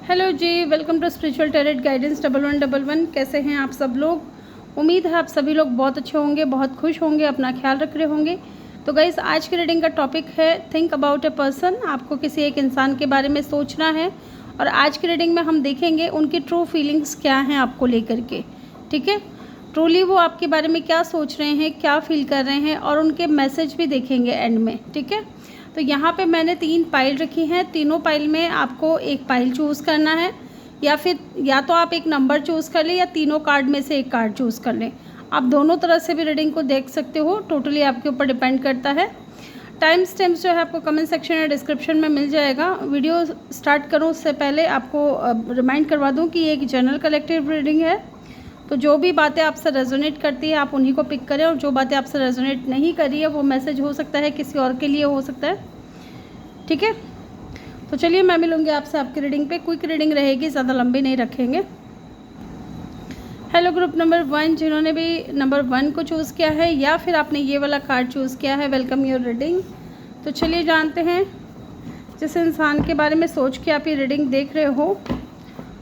Hello जी, welcome to spiritual tarot guidance 1111। कैसे हैं आप सब लोग। उम्मीद है आप सभी लोग बहुत अच्छे होंगे, बहुत खुश होंगे, अपना ख्याल रख रहे होंगे। तो गाइस, आज की रीडिंग का टॉपिक है थिंक अबाउट ए पर्सन। आपको किसी एक इंसान के बारे में सोचना है और आज की रीडिंग में हम देखेंगे उनकी ट्रू फीलिंग्स क्या हैं आपको लेकर के। ठीक है, ट्रूली वो आपके बारे में क्या सोच रहे हैं, क्या फील कर रहे हैं, और उनके मैसेज भी देखेंगे एंड में। ठीक है, तो यहाँ पे मैंने 3 पाइल रखी हैं। तीनों पाइल में आपको एक पाइल चूज़ करना है, या तो आप एक नंबर चूज़ कर लें या तीनों कार्ड में से एक कार्ड चूज़ कर लें। आप दोनों तरह से भी रीडिंग को देख सकते हो, टोटली आपके ऊपर डिपेंड करता है। टाइम स्टैम्प्स जो है आपको कमेंट सेक्शन या डिस्क्रिप्शन में मिल जाएगा। वीडियो स्टार्ट करूँ उससे पहले आपको रिमाइंड करवा दूँ कि ये एक जनरल कलेक्टिव रीडिंग है। तो जो भी बातें आपसे रेजोनेट करती है आप उन्हीं को पिक करें, और जो बातें आपसे रेजोनेट नहीं कर रही है वो मैसेज हो सकता है किसी और के लिए हो सकता है। ठीक है, तो चलिए मैं मिलूंगी आपसे आपकी रीडिंग पे। क्विक रीडिंग रहेगी, ज़्यादा लंबी नहीं रखेंगे। हेलो ग्रुप नंबर 1, जिन्होंने भी नंबर 1 को चूज़ किया है या फिर आपने ये वाला कार्ड चूज़ किया है, वेलकम योर रीडिंग। तो चलिए जानते हैं जिस इंसान के बारे में सोच के आप ये रीडिंग देख रहे हो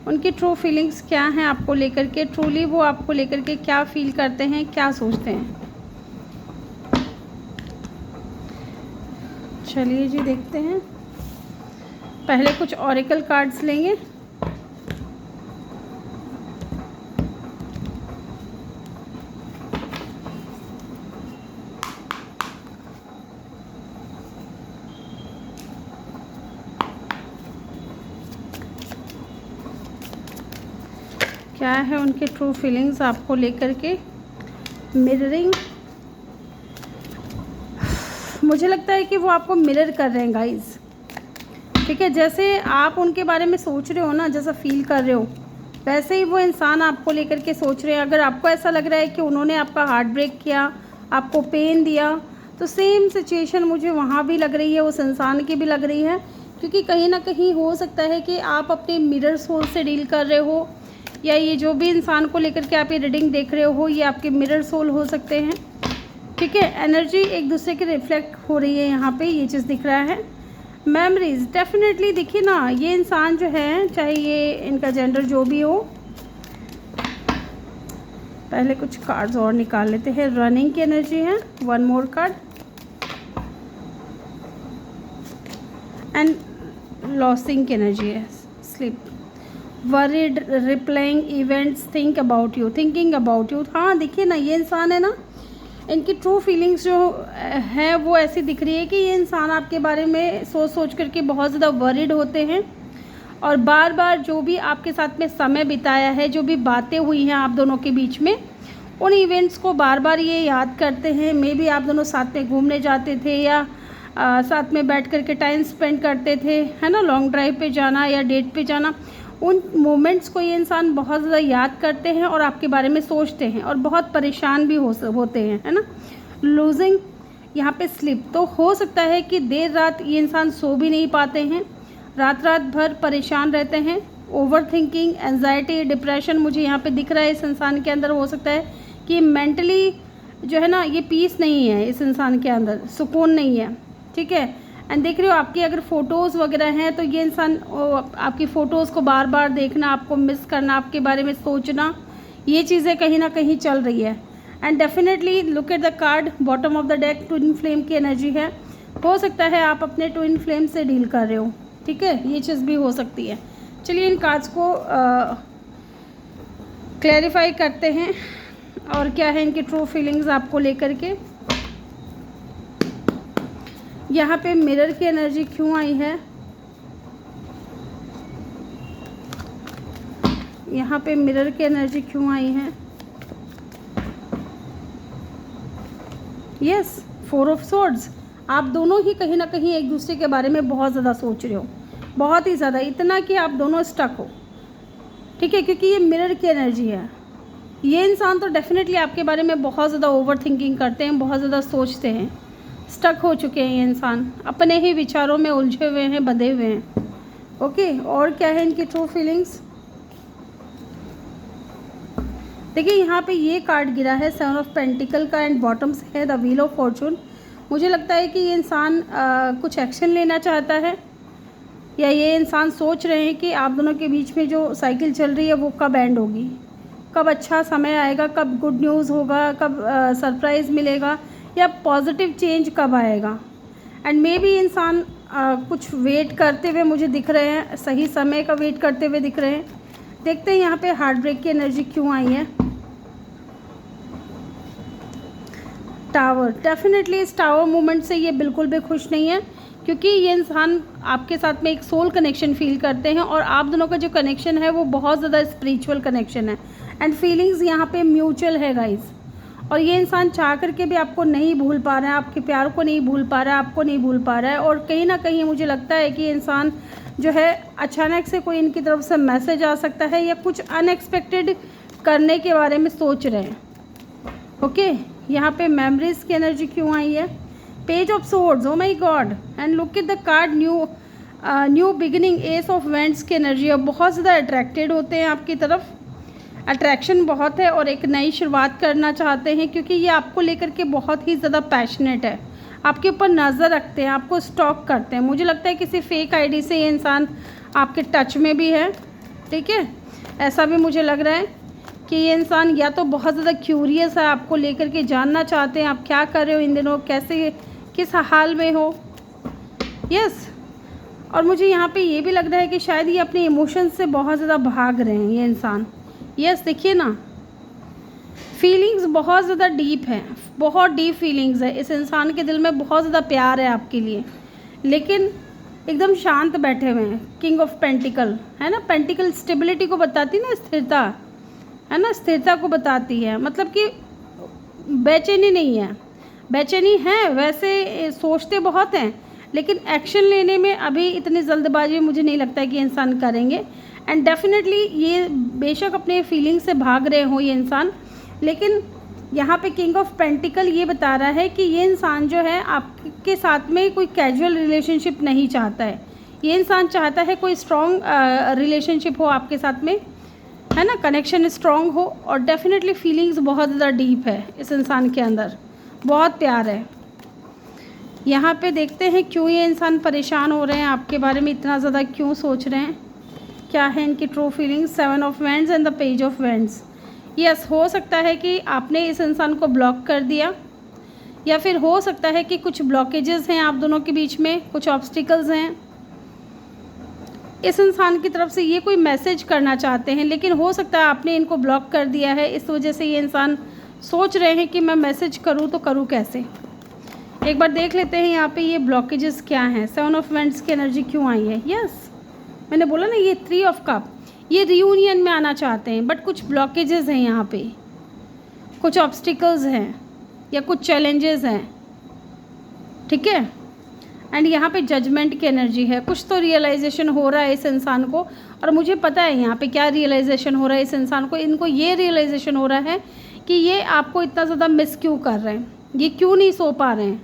उनकी ट्रू फीलिंग्स क्या हैं आपको लेकर के। ट्रूली वो आपको लेकर के क्या फील करते हैं, क्या सोचते हैं। चलिए जी देखते हैं। पहले कुछ ऑरेकल कार्ड्स लेंगे। क्या है उनके ट्रू फीलिंग्स आपको लेकर के। मिररिंग, मुझे लगता है कि वो आपको मिरर कर रहे हैं गाइस। ठीक है, जैसे आप उनके बारे में सोच रहे हो ना, जैसा फील कर रहे हो वैसे ही वो इंसान आपको लेकर के सोच रहे हैं। अगर आपको ऐसा लग रहा है कि उन्होंने आपका हार्ट ब्रेक किया, आपको पेन दिया, तो सेम सिचुएशन मुझे वहाँ भी लग रही है, उस इंसान की भी लग रही है। क्योंकि कहीं ना कहीं हो सकता है कि आप अपने मिरर सोल से डील कर रहे हो, या ये जो भी इंसान को लेकर के आप ये रीडिंग देख रहे हो ये आपके मिरर सोल हो सकते हैं। ठीक है, एनर्जी एक दूसरे की रिफ्लेक्ट हो रही है, यहाँ पे ये चीज़ दिख रहा है। मेमोरीज डेफिनेटली, देखिए ना, ये इंसान जो है, चाहे ये इनका जेंडर जो भी हो। पहले कुछ कार्ड्स और निकाल लेते हैं। रनिंग की एनर्जी है, 1 मोर कार्ड, एंड लॉसिंग की एनर्जी है, sleep, worried, replying events, think about you, thinking about you. हाँ देखिए ना, ये इंसान है ना, इनकी ट्रू फीलिंग्स जो है वो ऐसी दिख रही है कि ये इंसान आपके बारे में सोच सोच करके बहुत ज़्यादा वरीड होते हैं, और बार बार जो भी आपके साथ में समय बिताया है, जो भी बातें हुई हैं आप दोनों के बीच में, उन इवेंट्स को बार बार ये याद करते हैं। मे बी आप दोनों साथ में घूमने जाते थे, या साथ में बैठ कर के टाइम स्पेंड करते थे, है ना, लॉन्ग ड्राइव पे जाना या डेट पे जाना। उन मोमेंट्स को ये इंसान बहुत ज़्यादा याद करते हैं और आपके बारे में सोचते हैं, और बहुत परेशान भी होते हैं, है ना। लूजिंग, यहाँ पे स्लिप, तो हो सकता है कि देर रात ये इंसान सो भी नहीं पाते हैं, रात भर परेशान रहते हैं। ओवर थिंकिंग, एंजाइटी, डिप्रेशन मुझे यहाँ पे दिख रहा है इस इंसान के अंदर। हो सकता है कि मेंटली जो है ना, ये पीस नहीं है इस इंसान के अंदर, सुकून नहीं है। ठीक है, एंड देख रहे हो आपकी अगर फ़ोटोज़ वगैरह हैं तो ये इंसान आपकी फ़ोटोज़ को बार बार देखना, आपको मिस करना, आपके बारे में सोचना, ये चीज़ें कहीं ना कहीं चल रही है। And definitely look at the card, bottom of the deck, twin flame की एनर्जी है। हो सकता है आप अपने ट्विन फ्लेम से डील कर रहे हो। ठीक है, ये चीज़ भी हो सकती है। चलिए इन कार्ड्स को क्लैरिफाई करते हैं और क्या है इनकी ट्रू फीलिंग्स आपको लेकर के। यहाँ पे मिरर की एनर्जी क्यों आई है, यहाँ पे मिरर की एनर्जी क्यों आई है। Yes, 4 of swords. आप दोनों ही कहीं ना कहीं एक दूसरे के बारे में बहुत ज़्यादा सोच रहे हो, बहुत ही ज़्यादा, इतना कि आप दोनों स्टक हो। ठीक है, क्योंकि ये मिरर की एनर्जी है। ये इंसान तो डेफिनेटली आपके बारे में बहुत ज़्यादा ओवर थिंकिंग करते हैं, बहुत ज़्यादा सोचते हैं, स्टक हो चुके हैं ये इंसान, अपने ही विचारों में उलझे हुए हैं, बंधे हुए हैं। ओके, और क्या है इनकी ट्रू फीलिंग्स। देखिए यहाँ पे ये कार्ड गिरा है, 7 ऑफ पेंटिकल का, एंड बॉटम से है द व्हील ऑफ फॉर्चून। मुझे लगता है कि ये इंसान कुछ एक्शन लेना चाहता है, या ये इंसान सोच रहे हैं कि आप दोनों के बीच में जो साइकिल चल रही है वो कब एंड होगी, कब अच्छा समय आएगा, कब गुड न्यूज़ होगा, कब सरप्राइज़ मिलेगा, या पॉजिटिव चेंज कब आएगा। एंड मे बी इंसान कुछ वेट करते हुए मुझे दिख रहे हैं, सही समय का वेट करते हुए दिख रहे हैं। देखते हैं यहाँ पे हार्ट ब्रेक की एनर्जी क्यों आई है। टावर, डेफिनेटली इस टावर मूवमेंट से ये बिल्कुल भी खुश नहीं है, क्योंकि ये इंसान आपके साथ में एक सोल कनेक्शन फील करते हैं और आप दोनों का जो कनेक्शन है वो बहुत ज़्यादा स्पिरिचुअल कनेक्शन है एंड फीलिंग्स यहाँ पे म्यूचुअल है गाइस। और ये इंसान चाह करके भी आपको नहीं भूल पा रहा है, आपके प्यार को नहीं भूल पा रहा है, आपको नहीं भूल पा रहा है। और कहीं ना कहीं मुझे लगता है कि इंसान जो है अचानक से कोई इनकी तरफ से मैसेज आ सकता है या कुछ अनएक्सपेक्टेड करने के बारे में सोच रहे हैं। ओके, यहाँ पे मेमोरीज की एनर्जी क्यों आई है। Page of swords, O my God, and look at the card new beginning, S of vents की एनर्जी है। बहुत ज़्यादा अट्रैक्टेड होते हैं आपकी तरफ, अट्रैक्शन बहुत है और एक नई शुरुआत करना चाहते हैं, क्योंकि ये आपको लेकर के बहुत ही ज़्यादा पैशनेट है, आपके ऊपर नज़र रखते हैं, आपको स्टॉक करते हैं। मुझे लगता है किसी फेक आईडी से ये इंसान आपके टच में भी है, ठीक है। ऐसा भी मुझे लग रहा है कि ये इंसान या तो बहुत ज़्यादा क्यूरियस है, आपको लेकर के जानना चाहते हैं आप क्या कर रहे हो इन दिनों, कैसे किस हाल में हो। यस, और मुझे यहाँ पे ये भी लग रहा है कि शायद ये अपने इमोशंस से बहुत ज़्यादा भाग रहे हैं ये इंसान। यस, देखिए ना, फीलिंग्स बहुत ज़्यादा डीप है, बहुत डीप फीलिंग्स है इस इंसान के दिल में, बहुत ज़्यादा प्यार है आपके लिए, लेकिन एकदम शांत बैठे हुए हैं। किंग ऑफ पेंटिकल है ना, पेंटिकल स्टेबिलिटी को बताती ना, स्थिरता है ना, स्थिरता को बताती है, मतलब कि बेचैनी नहीं है। बेचैनी है वैसे, सोचते बहुत हैं, लेकिन एक्शन लेने में अभी इतनी जल्दबाजी मुझे नहीं लगता है कि इंसान करेंगे। एंड डेफिनेटली ये बेशक अपने फीलिंग से भाग रहे हो ये इंसान, लेकिन यहाँ पे किंग ऑफ पेंटिकल ये बता रहा है कि ये इंसान जो है आपके साथ में कोई कैजुअल रिलेशनशिप नहीं चाहता है। ये इंसान चाहता है कोई स्ट्रॉन्ग रिलेशनशिप हो आपके साथ में, है ना, कनेक्शन स्ट्रॉन्ग हो। और डेफिनेटली फीलिंग्स बहुत ज़्यादा डीप है इस इंसान के अंदर, बहुत प्यार है। यहाँ पे देखते हैं क्यों ये इंसान परेशान हो रहे हैं, आपके बारे में इतना ज़्यादा क्यों सोच रहे हैं, क्या है इनकी true feelings. 7 of wands and the page of wands. Yes, हो सकता है कि आपने इस इंसान को ब्लॉक कर दिया, या फिर हो सकता है कि कुछ ब्लॉकेजेस हैं आप दोनों के बीच में, कुछ ऑब्स्टिकल्स हैं। इस इंसान की तरफ से ये कोई मैसेज करना चाहते हैं, लेकिन हो सकता है आपने इनको ब्लॉक कर दिया है, इस वजह से ये इंसान सोच रहे हैं कि मैं मैसेज करूँ तो करूँ कैसे। एक बार देख लेते हैं यहाँ पे ये ब्लॉकेजेस क्या हैं। 7 ऑफ वैंड्स की एनर्जी क्यों आई है। यस, मैंने बोला ना, ये 3 ऑफ कप, ये रियूनियन में आना चाहते हैं, बट कुछ ब्लॉकेजेस हैं यहाँ पे, कुछ ऑब्स्टिकल्स हैं या कुछ चैलेंजेस हैं, ठीक है। एंड यहाँ पे जजमेंट की एनर्जी है, कुछ तो रियलाइजेशन हो रहा है इस इंसान को, और मुझे पता है यहाँ पे क्या रियलाइजेशन हो रहा है इस इंसान को। इनको ये रियलाइजेशन हो रहा है कि ये आपको इतना ज़्यादा मिस क्यों कर रहे हैं, ये क्यों नहीं सो पा रहे हैं,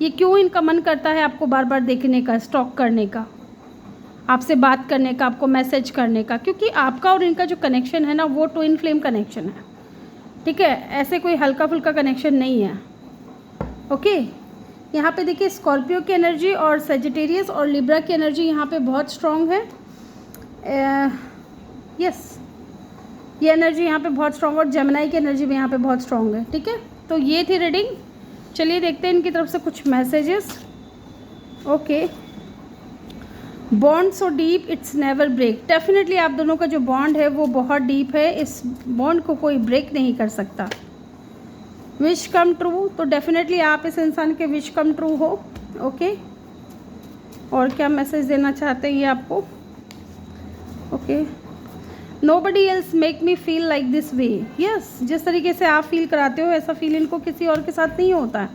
ये क्यों इनका मन करता है आपको बार बार देखने का, स्टॉक करने का, आपसे बात करने का, आपको मैसेज करने का, क्योंकि आपका और इनका जो कनेक्शन है ना वो ट्विन फ्लेम कनेक्शन है, ठीक है, ऐसे कोई हल्का फुल्का कनेक्शन नहीं है। ओके, यहाँ पे देखिए स्कॉर्पियो की एनर्जी और सेजिटेरियस और लिब्रा की एनर्जी यहाँ पे बहुत स्ट्रॉन्ग है। यस, ये एनर्जी यहाँ पे बहुत स्ट्रॉन्ग, और जेमिनी की एनर्जी भी यहाँ पे बहुत स्ट्रॉन्ग है, ठीक है। तो ये थी रीडिंग, चलिए देखते हैं इनकी तरफ से कुछ messages. Okay, bond so deep it's never break. Definitely आप दोनों का जो बॉन्ड है वो बहुत डीप है, इस बॉन्ड को कोई ब्रेक नहीं कर सकता। विश कम ट्रू, तो डेफिनेटली आप इस इंसान के विश कम ट्रू हो। ओके, और क्या मैसेज देना चाहते हैं ये आपको। Okay, nobody else make me feel like this way. Yes, जिस तरीके से आप फील कराते हो ऐसा फील इनको किसी और के साथ नहीं होता।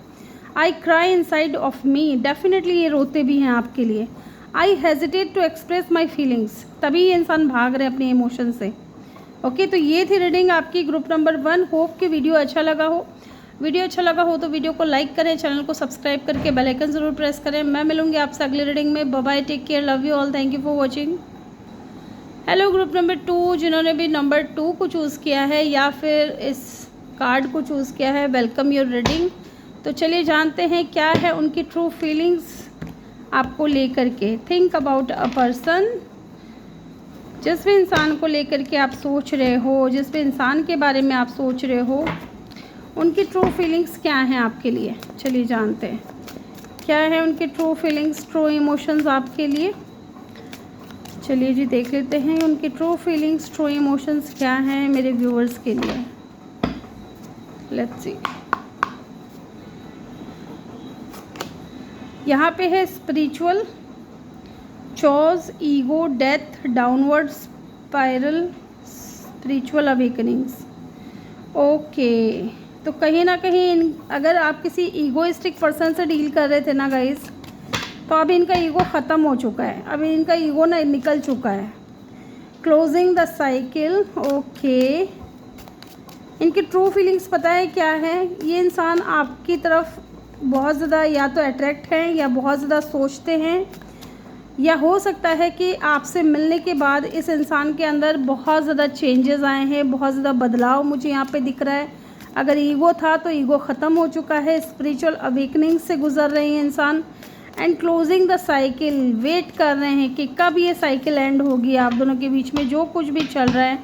I cry inside of me, definitely ये रोते भी हैं आपके लिए। I hesitate to express my feelings, तभी ये इंसान भाग रहे हैं अपने इमोशन से। ओके, तो ये थी रीडिंग आपकी ग्रुप नंबर 1। होप कि वीडियो अच्छा लगा हो। वीडियो अच्छा लगा हो तो वीडियो को लाइक करें, चैनल को सब्सक्राइब करके बेल आइकन ज़रूर प्रेस करें। मैं मिलूंगी आपसे अगली रीडिंग में। Bye bye, take care, love you all, thank you for watching. Hello group number 2, जिन्होंने भी नंबर 2 को चूज़ किया है या फिर इस कार्ड को चूज़ किया है, वेलकम योर रीडिंग। तो चलिए जानते हैं क्या है उनकी ट्रू फीलिंग्स आपको लेकर के। थिंक अबाउट अ पर्सन, जिस भी इंसान को लेकर के आप सोच रहे हो, जिस भी इंसान के बारे में आप सोच रहे हो, उनकी ट्रू फीलिंग्स क्या हैं आपके लिए। चलिए जानते हैं क्या है उनकी ट्रू फीलिंग्स, ट्रू इमोशंस आपके लिए। चलिए जी देख लेते हैं उनकी ट्रू फीलिंग्स, ट्रू इमोशंस क्या हैं मेरे व्यूअर्स के लिए। Let's see. यहाँ पे है spiritual, chaos, ego, death, downward spiral, spiritual awakenings. Okay, तो कहीं ना कहीं अगर आप किसी ईगोइस्टिक पर्सन से डील कर रहे थे ना गाइस, तो अब इनका ईगो ख़त्म हो चुका है, अब इनका ईगो ना निकल चुका है। Closing the cycle. ओके, इनकी ट्रू फीलिंग्स पता है क्या है, ये इंसान आपकी तरफ बहुत ज़्यादा या तो अट्रैक्ट हैं या बहुत ज़्यादा सोचते हैं, या हो सकता है कि आपसे मिलने के बाद इस इंसान के अंदर बहुत ज़्यादा चेंजेस आए हैं, बहुत ज़्यादा बदलाव मुझे यहाँ पे दिख रहा है। अगर ईगो था तो ईगो ख़त्म हो चुका है, स्पिरिचुअल अवेकनिंग से गुजर रहे हैं इंसान। And closing the cycle, wait कर रहे हैं कि कब ये साइकिल एंड होगी। आप दोनों के बीच में जो कुछ भी चल रहा है,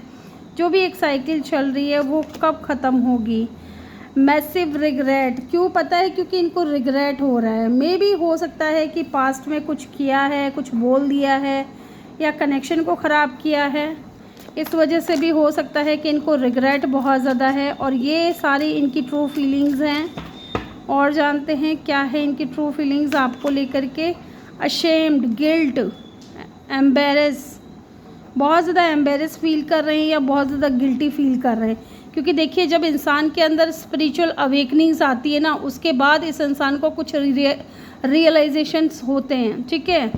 जो भी एक साइकिल चल रही है, वो कब ख़त्म होगी। मैसिव रिग्रेट, क्यों पता है, क्योंकि इनको रिग्रेट हो रहा है। मे भी हो सकता है कि पास्ट में कुछ किया है, कुछ बोल दिया है, या कनेक्शन को ख़राब किया है, इस वजह से भी हो सकता है कि इनको रिग्रेट बहुत ज़्यादा है। और ये सारी इनकी ट्रू फीलिंग्स हैं। और जानते हैं क्या है इनकी ट्रू फीलिंग्स आपको लेकर के। अशेम्ड, गिल्ट, एम्बेरस, बहुत ज़्यादा एम्बेरस फील कर रहे हैं या बहुत ज़्यादा गिल्टी फील कर रहे हैं। क्योंकि देखिए, जब इंसान के अंदर स्पिरिचुअल अवेकनिंग्स आती है ना, उसके बाद इस इंसान को कुछ रियलाइजेशंस होते हैं, ठीक है,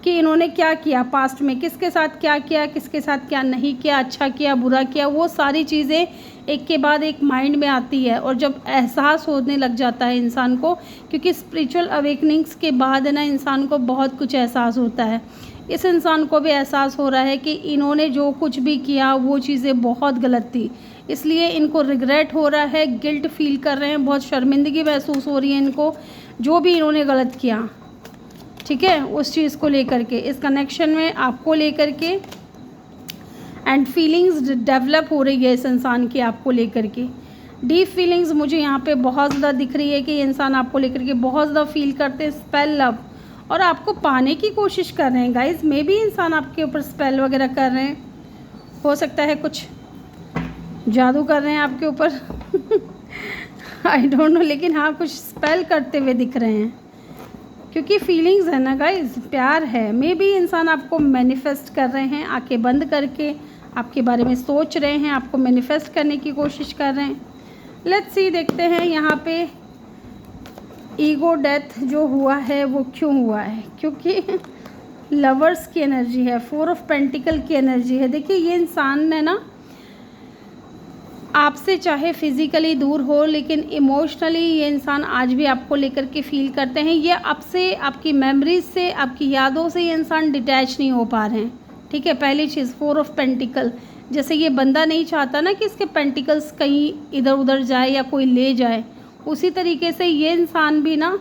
कि इन्होंने क्या किया पास्ट में, किसके साथ क्या किया, किसके साथ क्या नहीं किया, अच्छा किया, बुरा किया, वो सारी चीज़ें एक के बाद एक माइंड में आती है। और जब एहसास होने लग जाता है इंसान को, क्योंकि स्पिरिचुअल अवेकनिंग्स के बाद है ना, इंसान को बहुत कुछ एहसास होता है। इस इंसान को भी एहसास हो रहा है कि इन्होंने जो कुछ भी किया वो चीज़ें बहुत गलत थी, इसलिए इनको रिग्रेट हो रहा है, गिल्ट फील कर रहे हैं, बहुत शर्मिंदगी महसूस हो रही है इनको, जो भी इन्होंने गलत किया, ठीक है, उस चीज़ को लेकर के, इस कनेक्शन में आपको लेकर के। एंड फीलिंग्स डेवलप हो रही है इस इंसान की आपको लेकर के। डीप फीलिंग्स मुझे यहाँ पे बहुत ज़्यादा दिख रही है कि ये इंसान आपको लेकर के बहुत ज़्यादा फील करते हैं, स्पेल लव, और आपको पाने की कोशिश कर रहे हैं गाइज। मे भी इंसान आपके ऊपर स्पेल वगैरह कर रहे हैं, हो सकता है कुछ जादू कर रहे हैं आपके ऊपर आई डोंट नो, लेकिन हाँ कुछ स्पेल करते हुए दिख रहे हैं, क्योंकि फीलिंग्स है ना गाइज, प्यार है। मे बी इंसान आपको मैनिफेस्ट कर रहे हैं, आंखें बंद करके आपके बारे में सोच रहे हैं, आपको मैनिफेस्ट करने की कोशिश कर रहे हैं। लेट्स सी, देखते हैं यहाँ पे ईगो डेथ जो हुआ है वो क्यों हुआ है, क्योंकि लवर्स की एनर्जी है, 4 ऑफ पेंटिकल की एनर्जी है। देखिए, ये इंसान है ना, आपसे चाहे फिज़िकली दूर हो, लेकिन इमोशनली ये इंसान आज भी आपको लेकर के फील करते हैं। ये आपसे, आपकी मेमोरीज से, आपकी यादों से ये इंसान डिटैच नहीं हो पा रहे हैं, ठीक है। पहली चीज़ 4 ऑफ पेंटिकल, जैसे ये बंदा नहीं चाहता ना कि इसके पेंटिकल्स कहीं इधर उधर जाए या कोई ले जाए, उसी तरीके से ये इंसान भी ना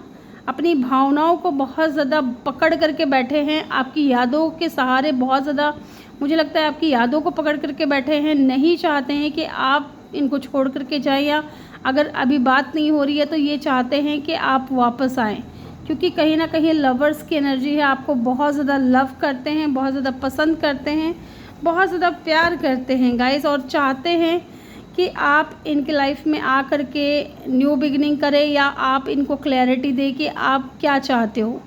अपनी भावनाओं को बहुत ज़्यादा पकड़ करके बैठे हैं, आपकी यादों के सहारे बहुत ज़्यादा, मुझे लगता है आपकी यादों को पकड़ करके बैठे हैं, नहीं चाहते हैं कि आप इनको छोड़ करके जाएं, या अगर अभी बात नहीं हो रही है तो ये चाहते हैं कि आप वापस आएँ, क्योंकि कहीं ना कहीं लवर्स की एनर्जी है, आपको बहुत ज़्यादा लव करते हैं, बहुत ज़्यादा पसंद करते हैं, बहुत ज़्यादा प्यार करते हैं गाइस, और चाहते हैं कि आप इनके लाइफ में आ कर के न्यू बिगनिंग करें, या आप इनको क्लैरिटी दें कि आप क्या चाहते हो,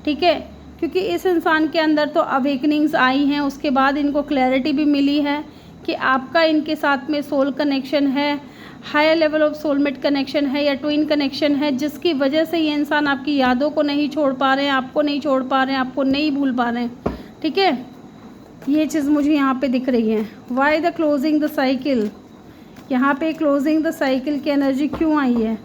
ठीक है। क्योंकि इस इंसान के अंदर तो अवेकनिंग्स आई हैं, उसके बाद इनको क्लैरिटी भी मिली है कि आपका इनके साथ में सोल कनेक्शन है, higher level of soulmate connection है या ट्विन कनेक्शन है, जिसकी वजह से ये इंसान आपकी यादों को नहीं छोड़ पा रहे हैं, आपको नहीं छोड़ पा रहे हैं, आपको नहीं भूल पा रहे हैं, ठीक है। ये चीज़ मुझे यहाँ पे दिख रही है। Why the closing the cycle, यहाँ पे क्लोजिंग द साइकिल की एनर्जी क्यों आई है।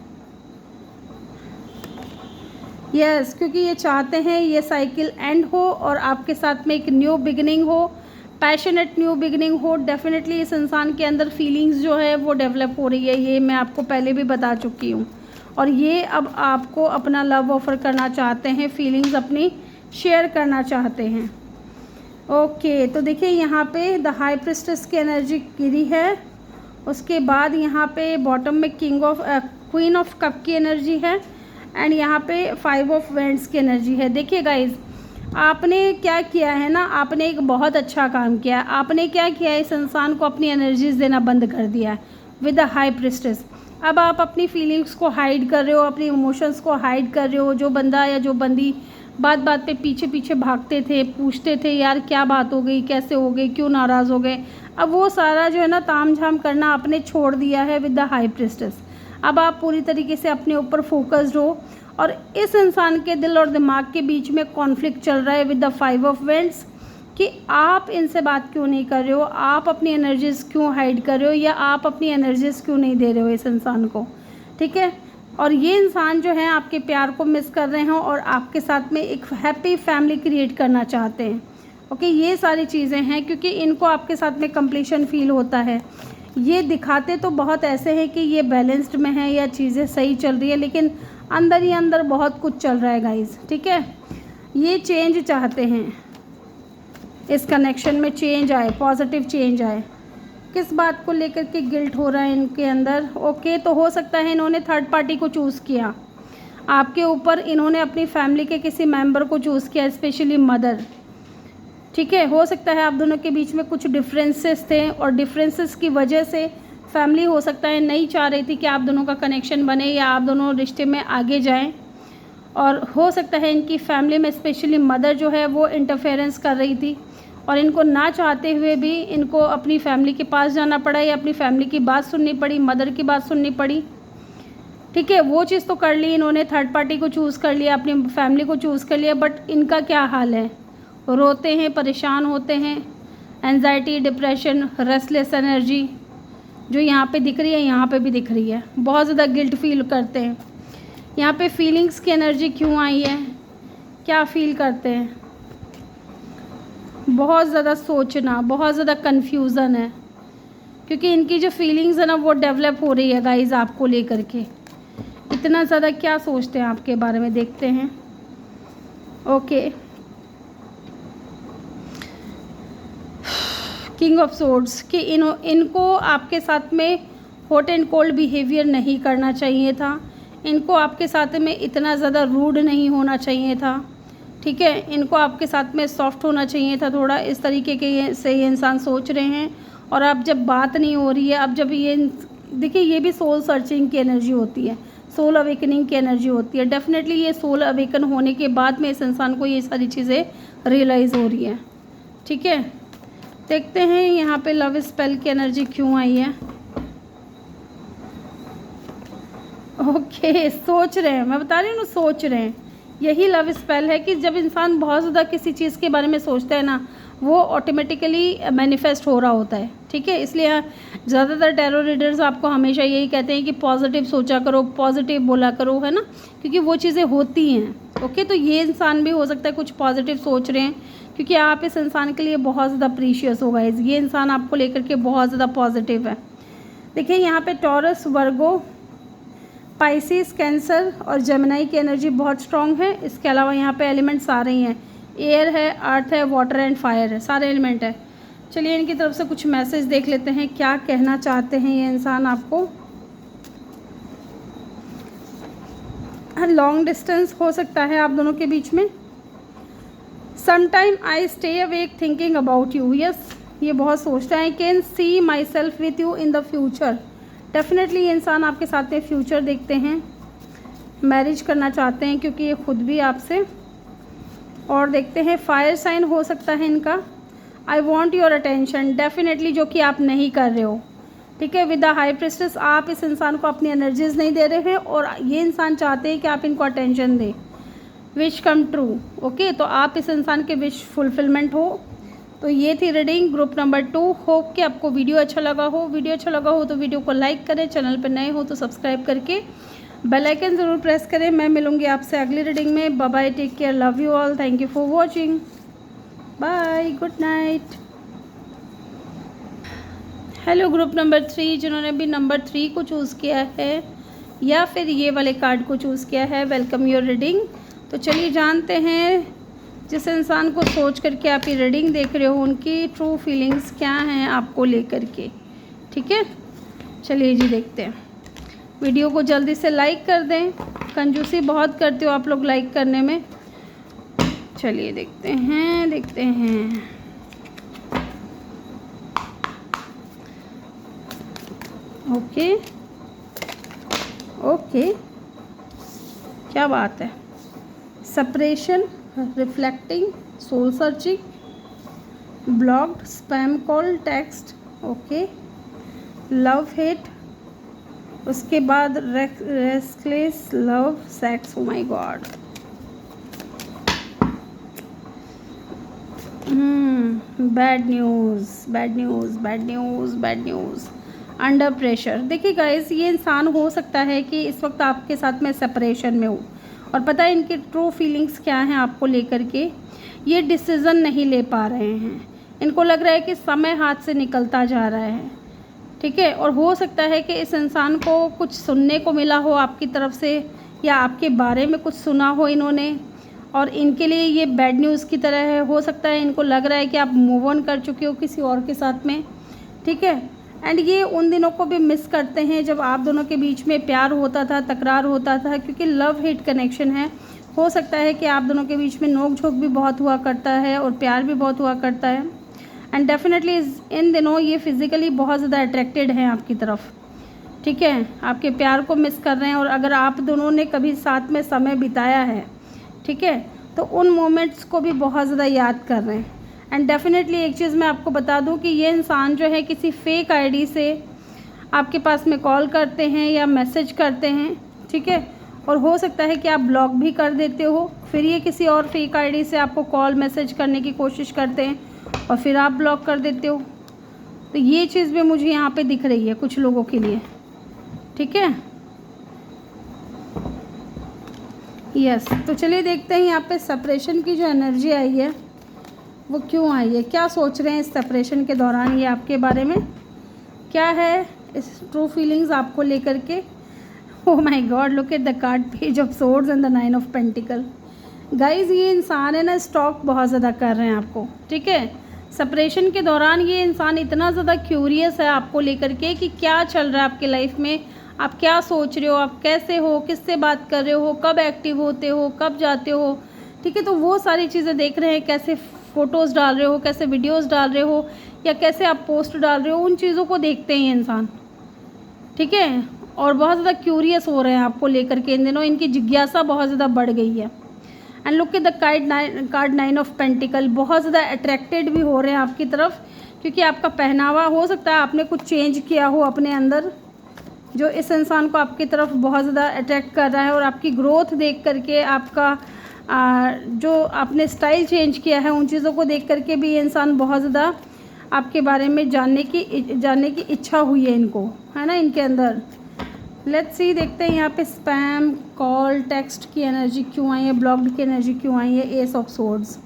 यस, क्योंकि ये चाहते हैं ये साइकिल एंड हो और आपके साथ में एक न्यू बिगिनिंग हो, पैशनेट न्यू बिगिनिंग हो। डेफिनेटली इस इंसान के अंदर फीलिंग्स जो है वो डेवलप हो रही है, ये मैं आपको पहले भी बता चुकी हूँ। और ये अब आपको अपना लव ऑफ़र करना चाहते हैं, फीलिंग्स अपनी शेयर करना चाहते हैं। ओके, तो देखिए यहाँ पे द हाई प्रिस्टेस की एनर्जी गिरी है। उसके बाद यहाँ पे बॉटम में क्वीन ऑफ कप की एनर्जी है एंड यहाँ पे 5 ऑफ वेंड्स की एनर्जी है। देखिए गाइज, आपने क्या किया है ना, आपने एक बहुत अच्छा काम किया। आपने क्या किया है, इस इंसान को अपनी एनर्जीज देना बंद कर दिया है विद द हाई प्रिस्टेस। अब आप अपनी फीलिंग्स को हाइड कर रहे हो, अपनी इमोशंस को हाइड कर रहे हो। जो बंदा या जो बंदी बात बात पे पीछे पीछे भागते थे, पूछते थे यार क्या बात हो गई, कैसे हो गई, क्यों नाराज़ हो गए, अब वो सारा जो है ना ताम झाम करना आपने छोड़ दिया है विद द हाई प्रिस्टेस। अब आप पूरी तरीके से अपने ऊपर फोकस्ड हो और इस इंसान के दिल और दिमाग के बीच में कॉन्फ्लिक्ट चल रहा है विद द 5 ऑफ वेंड्स कि आप इनसे बात क्यों नहीं कर रहे हो, आप अपनी एनर्जीज़ क्यों हाइड कर रहे हो, या आप अपनी एनर्जीज़ क्यों नहीं दे रहे हो इस इंसान को। ठीक है, और ये इंसान जो है आपके प्यार को मिस कर रहे हैं और आपके साथ में एक हैप्पी फैमिली क्रिएट करना चाहते हैं। ओके, ये सारी चीज़ें हैं क्योंकि इनको आपके साथ में कंप्लीशन फील होता है। ये दिखाते तो बहुत ऐसे हैं कि ये बैलेंस्ड में है या चीज़ें सही चल रही है, लेकिन अंदर ही अंदर बहुत कुछ चल रहा है गाइज। ठीक है, ये चेंज चाहते हैं, इस कनेक्शन में चेंज आए, पॉजिटिव चेंज आए। किस बात को लेकर के गिल्ट हो रहा है इनके अंदर। ओके, तो हो सकता है इन्होंने थर्ड पार्टी को चूज़ किया आपके ऊपर, इन्होंने अपनी फैमिली के किसी मेंबर को चूज़ किया, स्पेशली मदर। ठीक है, हो सकता है आप दोनों के बीच में कुछ डिफरेंसेस थे और डिफरेंसेस की वजह से फैमिली हो सकता है नहीं चाह रही थी कि आप दोनों का कनेक्शन बने या आप दोनों रिश्ते में आगे जाएं। और हो सकता है इनकी फैमिली में स्पेशली मदर जो है वो इंटरफेरेंस कर रही थी और इनको ना चाहते हुए भी इनको अपनी फैमिली के पास जाना पड़ा या अपनी फैमिली की बात सुननी पड़ी, मदर की बात सुननी पड़ी। ठीक है, वो चीज़ तो कर ली इन्होंने, थर्ड पार्टी को चूज़ कर लिया, अपनी फैमिली को चूज़ कर लिया, बट इनका क्या हाल है, रोते हैं, परेशान होते हैं, एंजाइटी, डिप्रेशन, रेस्टलेस एनर्जी जो यहाँ पे दिख रही है यहाँ पे भी दिख रही है, बहुत ज़्यादा गिल्ट फील करते हैं। यहाँ पे फीलिंग्स की एनर्जी क्यों आई है, क्या फील करते हैं, बहुत ज़्यादा सोचना, बहुत ज़्यादा कन्फ्यूज़न है क्योंकि इनकी जो फीलिंग्स है ना वो डेवलप हो रही है गाइज आपको लेकर के। इतना ज़्यादा क्या सोचते हैं आपके बारे में, देखते हैं। ओके, किंग ऑफ सोर्ड्स कि इनको आपके साथ में हॉट एंड कोल्ड बिहेवियर नहीं करना चाहिए था, इनको आपके साथ में इतना ज़्यादा रूड नहीं होना चाहिए था। ठीक है, इनको आपके साथ में सॉफ्ट होना चाहिए था थोड़ा, इस तरीके के से ये इंसान सोच रहे हैं। और अब जब बात नहीं हो रही है, अब जब ये देखिए, ये भी सोल सर्चिंग की एनर्जी होती है, सोल अवेकनिंग की एनर्जी होती है। डेफिनेटली ये सोल अवेकन होने के बाद में इस इंसान को ये सारी चीज़ें रियलाइज़ हो रही है। ठीक है, देखते हैं यहाँ पे लव स्पेल की एनर्जी क्यों आई है। ओके, सोच रहे हैं, मैं बता रही हूँ ना, सोच रहे हैं। यही लव स्पेल है कि जब इंसान बहुत ज़्यादा किसी चीज़ के बारे में सोचता है ना, वो ऑटोमेटिकली मैनिफेस्ट हो रहा होता है। ठीक है, इसलिए ज़्यादातर टैरो रीडर्स आपको हमेशा यही कहते हैं कि पॉजिटिव सोचा करो, पॉजिटिव बोला करो, है ना, क्योंकि वो चीज़ें होती हैं। ओके, तो ये इंसान भी हो सकता है कुछ पॉजिटिव सोच रहे हैं क्योंकि आप इस इंसान के लिए बहुत ज़्यादा प्रीशियस होगा। ये इंसान आपको लेकर के बहुत ज़्यादा पॉजिटिव है। देखिए यहाँ पे टॉरस, वर्गो, पाइसिस, कैंसर और जेमिनी की एनर्जी बहुत स्ट्रॉन्ग है। इसके अलावा यहाँ पे एलिमेंट्स आ रही हैं, एयर है, अर्थ है, वाटर एंड फायर है, सारे एलिमेंट है। चलिए इनकी तरफ से कुछ मैसेज देख लेते हैं, क्या कहना चाहते हैं ये इंसान आपको। लॉन्ग डिस्टेंस हो सकता है आप दोनों के बीच में। Sometime I stay awake thinking about you, yes, ये बहुत सोचता है। Can see my self with you in the future, definitely ये इंसान आपके साथ में फ्यूचर देखते हैं, मैरिज करना चाहते हैं क्योंकि ये खुद भी आपसे। और देखते हैं फायर साइन हो सकता है इनका। I want your attention, definitely जो कि आप नहीं कर रहे हो। ठीक है, विद द हाई प्रिस्टेस आप इस इंसान को अपनी एनर्जीज नहीं दे रहे हैं और ये इंसान चाहते हैं कि आप इनको अटेंशन दें। विश कम ट्रू, ओके, तो आप इस इंसान के विश फुलफिलमेंट हो। तो ये थी रीडिंग ग्रुप नंबर 2। होप कि आपको वीडियो अच्छा लगा हो। वीडियो अच्छा लगा हो तो वीडियो को लाइक करें, चैनल पर नए हो तो सब्सक्राइब करके बेल आइकन ज़रूर प्रेस करें। मैं मिलूँगी आपसे अगली रीडिंग में। Bye bye, take care, love you all, thank you for watching, bye, good night. Hello group number 3, जिन्होंने भी नंबर 3 को चूज़ किया है या फिर ये वाले कार्ड को चूज़ किया है, वेलकम योर रीडिंग। तो चलिए जानते हैं जिस इंसान को सोच करके आप ये रीडिंग देख रहे हो उनकी ट्रू फीलिंग्स क्या हैं आपको लेकर के, ठीक है। चलिए जी देखते हैं। वीडियो को जल्दी से लाइक कर दें, कंजूसी बहुत करते हो आप लोग लाइक करने में। चलिए देखते हैं। ओके, क्या बात है। Separation, reflecting, soul searching, blocked, spam call, text, okay, love hate, उसके बाद restless love, sex, oh my god, bad news, under pressure. देखिए गाइस, ये इंसान हो सकता है कि इस वक्त आपके साथ में सेपरेशन में हो, और पता है इनकी ट्रू फीलिंग्स क्या हैं आपको लेकर के। ये डिसीज़न नहीं ले पा रहे हैं, इनको लग रहा है कि समय हाथ से निकलता जा रहा है, ठीक है। और हो सकता है कि इस इंसान को कुछ सुनने को मिला हो आपकी तरफ से, या आपके बारे में कुछ सुना हो इन्होंने, और इनके लिए ये बैड न्यूज़ की तरह है। हो सकता है इनको लग रहा है कि आप मूव ऑन कर चुके हो किसी और के साथ में, ठीक है। एंड ये उन दिनों को भी मिस करते हैं जब आप दोनों के बीच में प्यार होता था, तकरार होता था, क्योंकि लव हेट कनेक्शन है। हो सकता है कि आप दोनों के बीच में नोक झोंक भी बहुत हुआ करता है और प्यार भी बहुत हुआ करता है। एंड डेफिनेटली इन दिनों ये फिज़िकली बहुत ज़्यादा अट्रैक्टेड हैं आपकी तरफ, ठीक है। आपके प्यार को मिस कर रहे हैं, और अगर आप दोनों ने कभी साथ में समय बिताया है, ठीक है, तो उन मोमेंट्स को भी बहुत ज़्यादा याद कर रहे हैं। एंड डेफिनेटली एक चीज़ मैं आपको बता दूं कि ये इंसान जो है किसी फेक आईडी से आपके पास में कॉल करते हैं या मैसेज करते हैं, ठीक है। और हो सकता है कि आप ब्लॉक भी कर देते हो, फिर ये किसी और फेक आईडी से आपको कॉल मैसेज करने की कोशिश करते हैं और फिर आप ब्लॉक कर देते हो। तो ये चीज़ भी मुझे यहाँ पे दिख रही है कुछ लोगों के लिए, ठीक है। यस, तो चलिए देखते हैं यहाँ पे सेपरेशन की जो एनर्जी आई है वो क्यों आई है, क्या सोच रहे हैं इस सेपरेशन के दौरान ये आपके बारे में, क्या है इस ट्रू फीलिंग्स आपको लेकर के। Oh my God, look at the card, page of swords and the 9 of pentacle. Guys, ये इंसान है ना, स्टॉक बहुत ज़्यादा कर रहे हैं आपको, ठीक है। सेपरेशन के दौरान ये इंसान इतना ज़्यादा क्यूरियस है आपको लेकर के कि क्या चल रहा है आपके लाइफ में, आप क्या सोच रहे हो, आप कैसे हो, किससे बात कर रहे हो, कब एक्टिव होते हो, कब जाते हो, ठीक है। तो वो सारी चीज़ें देख रहे हैं, कैसे फ़ोटोज़ डाल रहे हो, कैसे वीडियोज़ डाल रहे हो, या कैसे आप पोस्ट डाल रहे हो, उन चीज़ों को देखते हैं ये इंसान, ठीक है। और बहुत ज़्यादा क्यूरियस हो रहे हैं आपको लेकर के इन दिनों, इनकी जिज्ञासा बहुत ज़्यादा बढ़ गई है। And look at the card 9 of pentacle, बहुत ज़्यादा अट्रैक्टेड भी हो रहे हैं आपकी तरफ, क्योंकि आपका पहनावा, हो सकता है आपने कुछ चेंज किया हो अपने अंदर जो इस इंसान को आपकी तरफ बहुत ज़्यादा अट्रैक्ट कर रहा है। और आपकी ग्रोथ देख करके, आपका जो आपने स्टाइल चेंज किया है, उन चीज़ों को देख करके भी ये इंसान बहुत ज़्यादा आपके बारे में जानने की इच्छा हुई है इनको, है ना, इनके अंदर। लेट्स सी, देखते हैं यहाँ पे स्पैम कॉल टेक्स्ट की एनर्जी क्यों आई है, ब्लॉक्ड की एनर्जी क्यों आई है, एस ऑफ सोर्ड्स।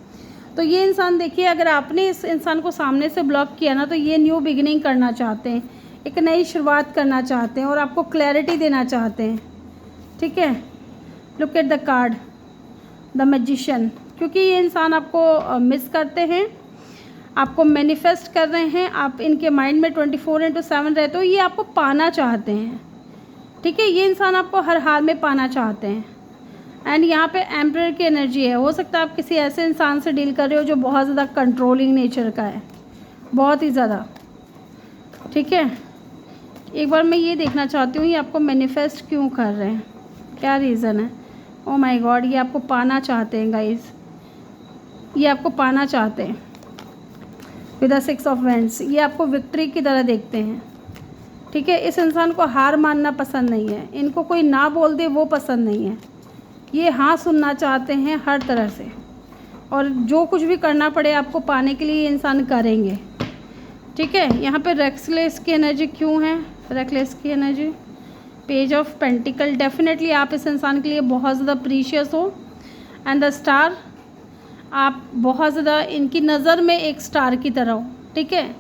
तो ये इंसान, देखिए, अगर आपने इस इंसान को सामने से ब्लॉक किया ना, तो ये न्यू बिगिनिंग करना चाहते हैं, एक नई शुरुआत करना चाहते हैं और आपको क्लैरिटी देना चाहते हैं, ठीक है। Look at the card the magician, क्योंकि ये इंसान आपको मिस करते हैं, आपको मैनिफेस्ट कर रहे हैं, आप इनके माइंड में 24/7 रहते हो, ये आपको पाना चाहते हैं, ठीक है। ये इंसान आपको हर हाल में पाना चाहते हैं। एंड यहाँ पे एम्परर की एनर्जी है। हो सकता है आप किसी ऐसे इंसान से डील कर रहे हो जो बहुत ज़्यादा कंट्रोलिंग नेचर का है, बहुत ही ज़्यादा, ठीक है। एक बार मैं ये देखना चाहती हूँ ये आपको मैनिफेस्ट क्यों कर रहे हैं, क्या रीज़न है। ओह माय गॉड, ये आपको पाना चाहते हैं गाइस, ये आपको पाना चाहते हैं विद द 6 ऑफ वैंड्स। ये आपको विक्ट्री की तरह देखते हैं, ठीक है। इस इंसान को हार मानना पसंद नहीं है, इनको कोई ना बोल दे वो पसंद नहीं है, ये हाँ सुनना चाहते हैं हर तरह से, और जो कुछ भी करना पड़े आपको पाने के लिए ये इंसान करेंगे, ठीक है। यहाँ पे रेक्सलेस की एनर्जी क्यों है, रेकलेस की energy, page of pentacle. Definitely आप इस इंसान के लिए बहुत ज़्यादा प्रीशियस हो। एंड द स्टार, आप बहुत ज़्यादा इनकी नज़र में एक स्टार की तरह हो, ठीक है,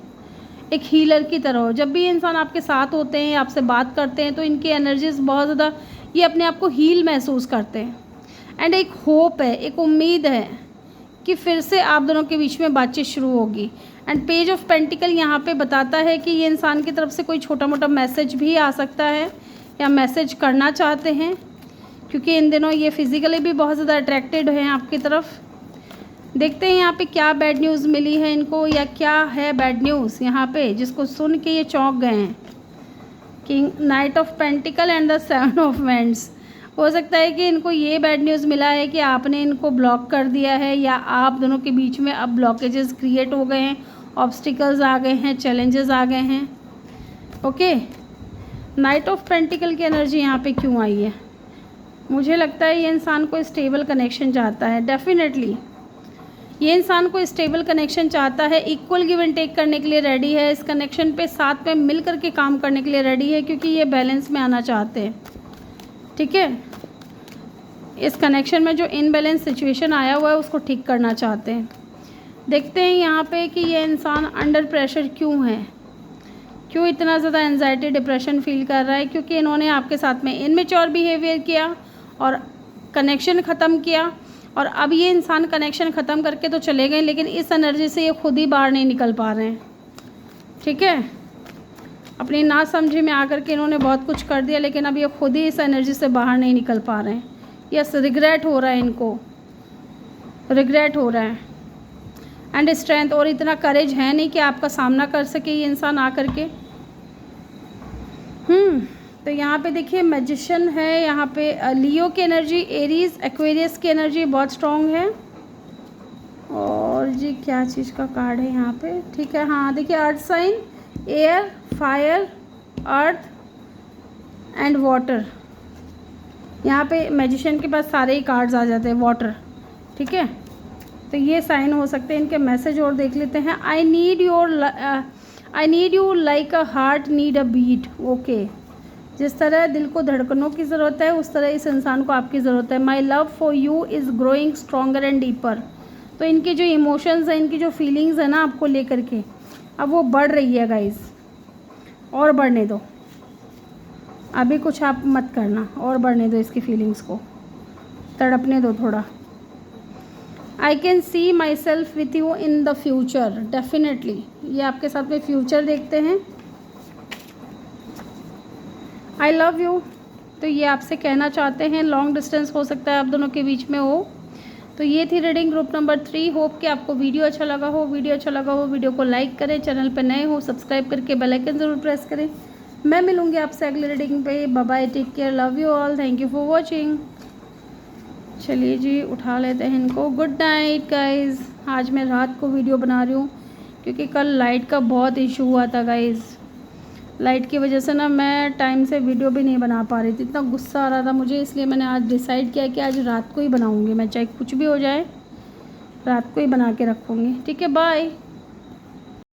एक हीलर की तरह हो। जब भी ये इंसान आपके साथ होते हैं, आपसे बात करते हैं, तो इनकी एनर्जीज़ बहुत ज़्यादा, ये अपने आप को हील महसूस करते हैं। एंड एक होप है, एक उम्मीद है कि फिर से आप दोनों के बीच में बातचीत शुरू होगी। एंड पेज ऑफ पेंटिकल यहाँ पे बताता है कि ये इंसान की तरफ से कोई छोटा मोटा मैसेज भी आ सकता है या मैसेज करना चाहते हैं, क्योंकि इन दिनों ये फिज़िकली भी बहुत ज़्यादा अट्रैक्टेड हैं आपकी तरफ। देखते हैं यहाँ पे क्या बैड न्यूज़ मिली है इनको, या क्या है बैड न्यूज़ यहाँ पे जिसको सुन के ये चौंक गए हैं। King, night of pentacle and the 7 of wands. हो सकता है कि इनको ये बैड न्यूज़ मिला है कि आपने इनको ब्लॉक कर दिया है, या आप दोनों के बीच में अब ब्लॉकेजेस क्रिएट हो गए हैं, ऑब्स्टिकल्स आ गए हैं, चैलेंजेस आ गए हैं। ओके, नाइट ऑफ पेंटिकल की एनर्जी यहाँ पे क्यों आई है? मुझे लगता है ये इंसान को स्टेबल कनेक्शन चाहता है। डेफिनेटली ये इंसान को स्टेबल कनेक्शन चाहता है, इक्वल गिव एंड टेक करने के लिए रेडी है, इस कनेक्शन पे साथ में मिल कर के काम करने के लिए रेडी है, क्योंकि ये बैलेंस में आना चाहते हैं। ठीक है, इस कनेक्शन में जो इनबैलेंस सिचुएशन आया हुआ है उसको ठीक करना चाहते हैं। देखते हैं यहाँ पे कि ये इंसान अंडर प्रेशर क्यों है, क्यों इतना ज़्यादा एंजाइटी डिप्रेशन फील कर रहा है, क्योंकि इन्होंने आपके साथ में इनमेच्योर बिहेवियर किया और कनेक्शन ख़त्म किया, और अब ये इंसान कनेक्शन ख़त्म करके तो चले गए, लेकिन इस एनर्जी से ये खुद ही बाहर नहीं निकल पा रहे हैं। ठीक है, अपनी ना समझी में आकर के इन्होंने बहुत कुछ कर दिया, लेकिन अब ये खुद ही इस एनर्जी से बाहर नहीं निकल पा रहे हैं। यस, रिग्रेट हो रहा है इनको, रिग्रेट हो रहा है। एंड स्ट्रेंथ, और इतना करेज है नहीं कि आपका सामना कर सके ये इंसान आकर के। तो यहाँ पे देखिए मैजिशियन है, यहाँ पे लियो की एनर्जी, एरीज, एक्वेरियस की एनर्जी बहुत स्ट्रॉन्ग है। और जी क्या चीज़ का कार्ड है यहाँ पे? ठीक है, हाँ देखिए, earth sign, air, fire, earth and water. यहाँ पे मैजिशियन के पास सारे ही कार्ड्स आ जाते हैं, वाटर। ठीक है, तो ये साइन हो सकते हैं। इनके मैसेज और देख लेते हैं। I need you like a heart need a beat. Okay, जिस तरह दिल को धड़कनों की ज़रूरत है उस तरह इस इंसान को आपकी ज़रूरत है। My love for you is growing stronger and deeper. तो इनकी जो इमोशंस हैं, इनकी जो फीलिंग्स है ना आपको लेकर के, अब वो बढ़ रही है गाइस, और बढ़ने दो। अभी कुछ आप मत करना, और बढ़ने दो इसकी फीलिंग्स को, तड़पने दो थोड़ा। I can see my self with you in the future. Definitely ये आपके साथ में फ्यूचर देखते हैं। आई लव यू, तो ये आपसे कहना चाहते हैं। लॉन्ग डिस्टेंस हो सकता है आप दोनों के बीच में हो। तो ये थी रीडिंग ग्रुप नंबर 3। होप कि आपको वीडियो अच्छा लगा हो। वीडियो अच्छा लगा हो वीडियो को लाइक करें, चैनल पर नए हो सब्सक्राइब करके बेल आइकन ज़रूर प्रेस करें। मैं मिलूँगी आपसे अगली रीडिंग पे। Bye bye, take care, love you all, thank you for watching. चलिए जी, उठा लेते हैं इनको। Good night guys. आज मैं रात को वीडियो बना रही हूँ क्योंकि कल लाइट का बहुत इशू हुआ था गाइज़। लाइट की वजह से ना मैं टाइम से वीडियो भी नहीं बना पा रही थी, इतना गुस्सा आ रहा था मुझे, इसलिए मैंने आज डिसाइड किया कि आज रात को ही बनाऊंगी मैं, चाहे कुछ भी हो जाए रात को ही बना के रखूँगी। ठीक है, बाय।